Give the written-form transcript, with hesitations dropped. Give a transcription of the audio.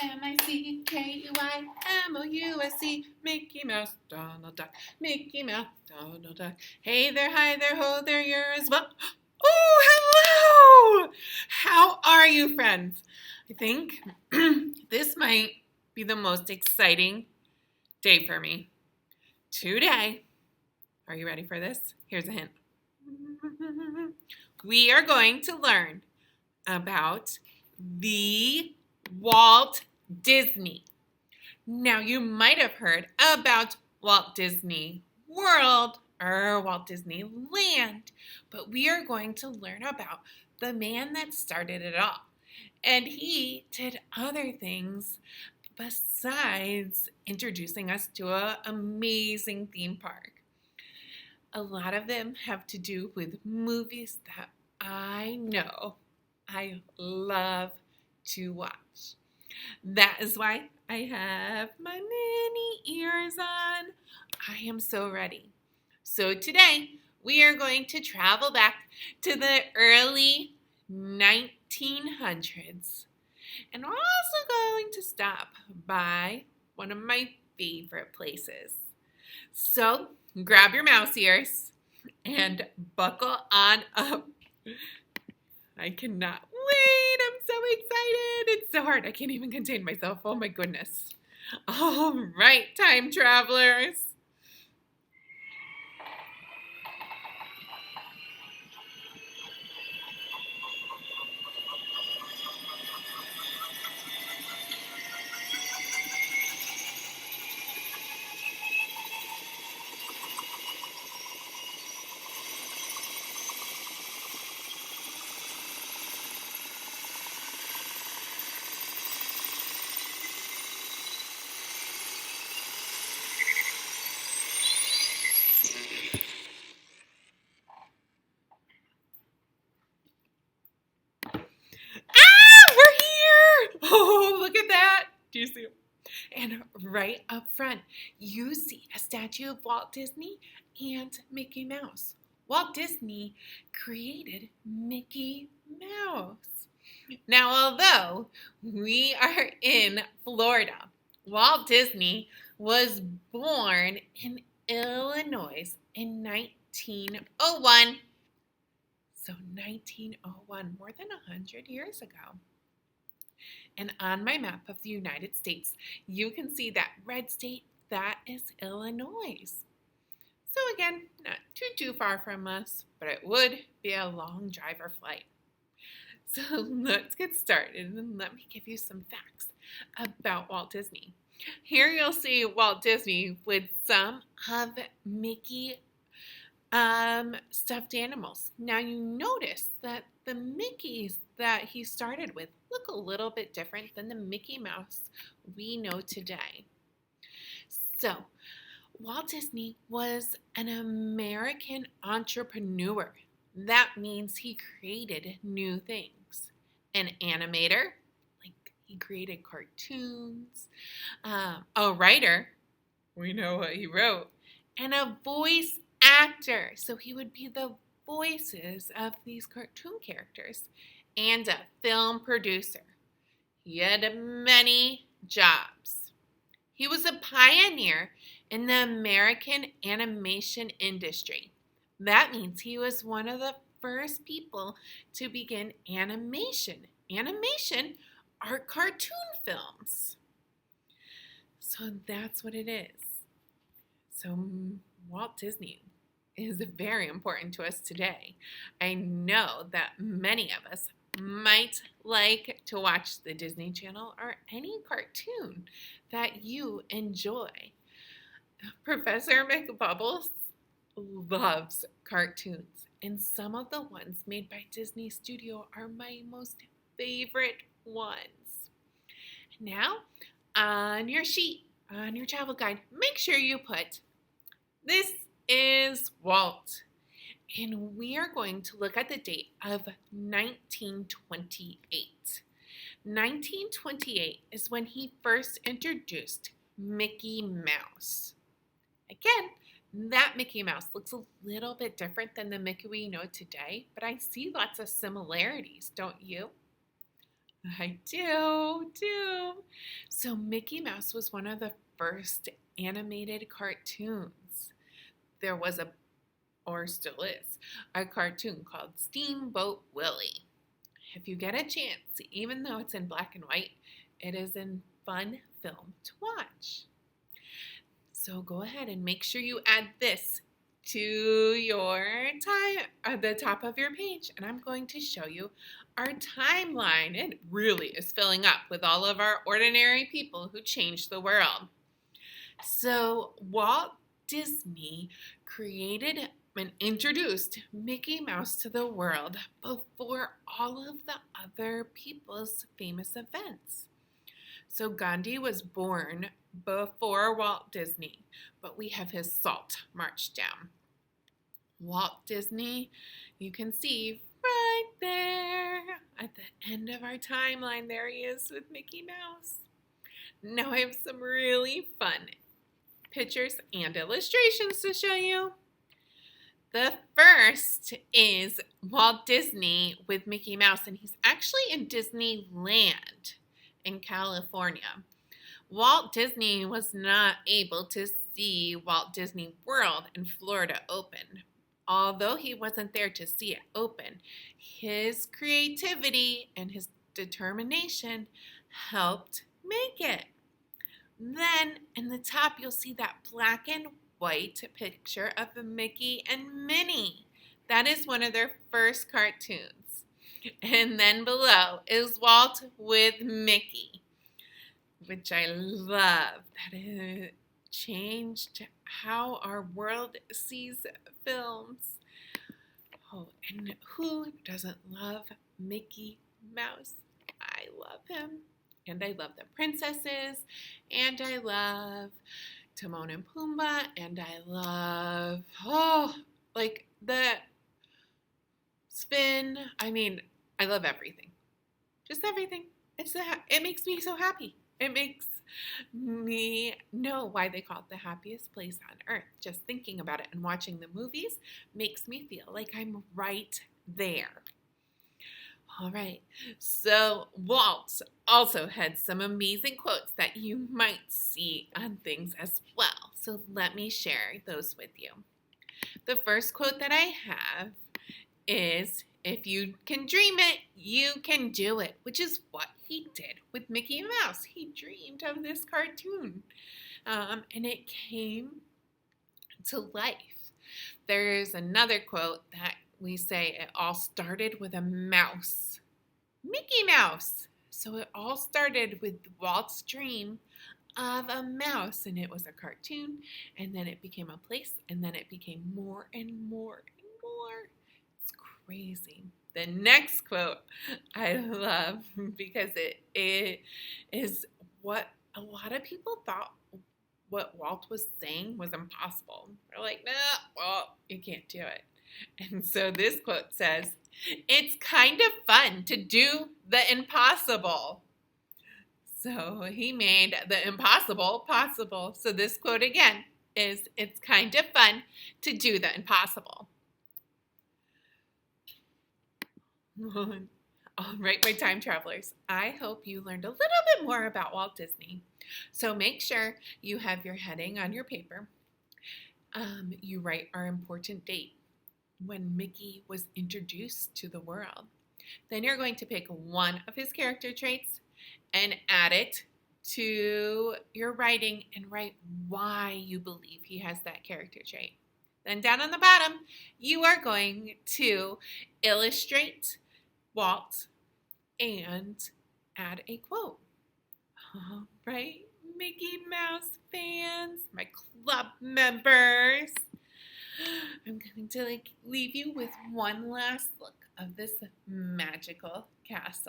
Mickey Mouse, Mickey Mouse, Donald Duck, Mickey Mouse, Donald Duck. Hey there, hi there, ho there, you're as well. Oh, hello! How are you, friends? I think this might be the most exciting day for me. Today, are you ready for this? Here's a hint. We are going to learn about the Walt Disney. Now, you might have heard about Walt Disney World or Walt Disney Land, but we are going to learn about the man that started it all. And he did other things besides introducing us to an amazing theme park. A lot of them have to do with movies that I know I love to watch. That is why I have my mini ears on. I am so ready. So today we are going to travel back to the early 1900s. And we're also going to stop by one of my favorite places. So grab your mouse ears and buckle on up. I cannot wait. I'm so excited. It's so hard. I can't even contain myself. Oh my goodness. All right, time travelers. Oh, look at that. Do you see him? And right up front, you see a statue of Walt Disney and Mickey Mouse. Walt Disney created Mickey Mouse. Now, although we are in Florida, Walt Disney was born in Illinois in 1901. So 1901, more than 100 years ago. And on my map of the United States, you can see that red state, that is Illinois. So again, not too far from us, but it would be a long drive or flight. So let's get started and let me give you some facts about Walt Disney. Here you'll see Walt Disney with some of Mickey stuffed animals. Now you notice that the Mickeys that he started with look a little bit different than the Mickey Mouse we know today. So, Walt Disney was an American entrepreneur. That means he created new things. An animator, like he created cartoons. A writer, we know what he wrote. And a voice actor, so he would be the voices of these cartoon characters, and a film producer. He had many jobs. He was a pioneer in the American animation industry. That means he was one of the first people to begin animation. Animation are cartoon films. So that's what it is. So Walt Disney is very important to us today. I know that many of us might like to watch the Disney Channel or any cartoon that you enjoy. Professor McBubbles loves cartoons, and some of the ones made by Disney Studio are my most favorite ones. Now, on your sheet, on your travel guide, make sure you put, this is Walt. And we are going to look at the date of 1928. 1928 is when he first introduced Mickey Mouse. Again, that Mickey Mouse looks a little bit different than the Mickey we know today, but I see lots of similarities, don't you? I do. So Mickey Mouse was one of the first animated cartoons. There was or still is, a cartoon called Steamboat Willie. If you get a chance, even though it's in black and white, it is a fun film to watch. So go ahead and make sure you add this to your the top of your page, and I'm going to show you our timeline. It really is filling up with all of our ordinary people who changed the world. So Walt Disney created and introduced Mickey Mouse to the world before all of the other people's famous events. So Gandhi was born before Walt Disney, but we have his salt march down. Walt Disney, you can see right there at the end of our timeline, there he is with Mickey Mouse. Now I have some really fun pictures and illustrations to show you. The first is Walt Disney with Mickey Mouse, and he's actually in Disneyland in California. Walt Disney was not able to see Walt Disney World in Florida open. Although he wasn't there to see it open, his creativity and his determination helped make it. Then in the top, you'll see that black and white picture of Mickey and Minnie. That is one of their first cartoons. And then below is Walt with Mickey, which I love. That it changed how our world sees films. Oh, and who doesn't love Mickey Mouse? I love him. And I love the princesses. And I love Timon and Pumbaa. And I love, like the spin. I mean, I love everything. Just everything. It makes me so happy. It makes me know why they call it the happiest place on earth. Just thinking about it and watching the movies makes me feel like I'm right there. All right, so Walt also had some amazing quotes that you might see on things as well. So let me share those with you. The first quote that I have is, "If you can dream it, you can do it," which is what he did with Mickey Mouse. He dreamed of this cartoon, and it came to life. There's another quote that we say, "It all started with a mouse." Mickey Mouse. So it all started with Walt's dream of a mouse, and it was a cartoon, and then it became a place, and then it became more and more and more. It's crazy. The next quote I love because it is what a lot of people thought what Walt was saying was impossible. They're like, "No, well, you can't do it." And so this quote says, "It's kind of fun to do the impossible." So he made the impossible possible. So this quote again is, "It's kind of fun to do the impossible." All right, my time travelers, I hope you learned a little bit more about Walt Disney. So make sure you have your heading on your paper. You write our important date, when Mickey was introduced to the world. Then you're going to pick one of his character traits and add it to your writing and write why you believe he has that character trait. Then down on the bottom, you are going to illustrate Walt and add a quote. All right, Mickey Mouse fans, my club members, I'm going to leave you with one last look of this magical castle.